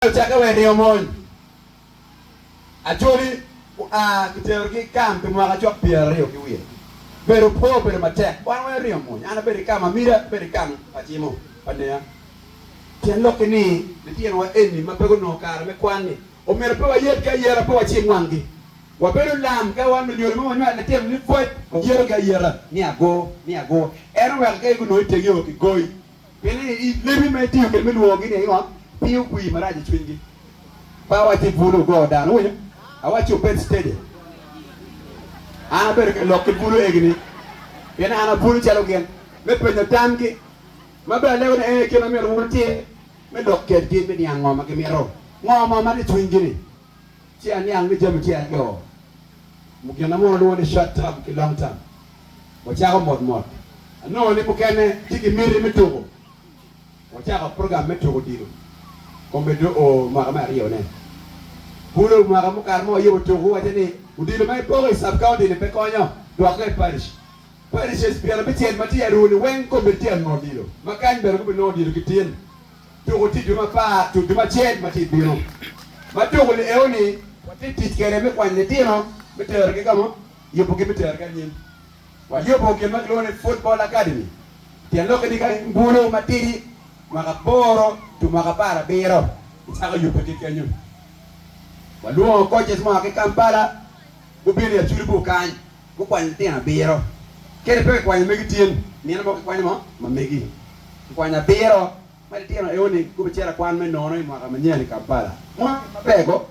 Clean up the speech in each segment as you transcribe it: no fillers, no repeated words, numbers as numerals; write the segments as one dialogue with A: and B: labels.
A: Chaka wewe omon. Achori kiterogi kam tumwa kachok piero kiwie. Pero po pero matek. Wan wewe omon. Ana beri kama mira beri kam achimo. Panea. Tiano kini nitien wa eni mapego no kar me kwani. O mero pe wa yet ka yera pe wa chimwangi. Wa pero lam ka wan nyoro mo nywa na tem ni foi yero ka yera. Ni ago. Ero wa ka no tegyo ki goy. Pele lebi me tiu ke me luogi ni wa. Piu kui maraji chwingi. Power ti bulu go down. Uye. Awachi open steady. Ana ber lokki bulu egni. Yana ana bulu chalo gen. Me penyo tamki. Mabe lewo ne kena me ruti. Me lokket gi me nyang ngoma ke mero. Ngoma ma ni chwingi ni. Chi an yang ni jam chi an yo. Mukena mo lo ni short term ki long term. Wacha ko mod. No ni mukene tiki miri mitugo. Wacha ko program mitugo dilo. Comme Mario ne. Bulu maramu karmo yebo togo atene. Udilo mai pore subcounty ne pekonyo. Doakre parish. Parish espera betien mati aruni wen ko betien no dilo. Makan ber ko no dilo kitien. Togo ti duma pa to duma chen mati biro. Matogo le eoni wati titkere me kwan ne tino beter ke kamo yebo ke beter kan yin. Wa yebo ke maglone football academy. Tien lo ke di kan bulu matiri makaporo tu makapara biro saka yupeke kenyu waluo coaches mo ke Kampala bubili ya churibu kan ko kwan tina biro kere pe kwan megi tien ni na mo kwan mo mamegi kwan na biro mali tino eoni ko bichera kwan me nono mo ka manyeni Kampala mo mapego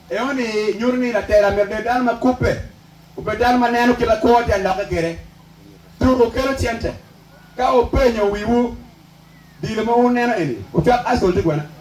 A: eoni nyurni la tera merde dal ma coupe dal ma neno kila kote andaka kere tu ko kero chente ka o penyo wiwu Dile mo unena eni. Uchak asol ti gwana.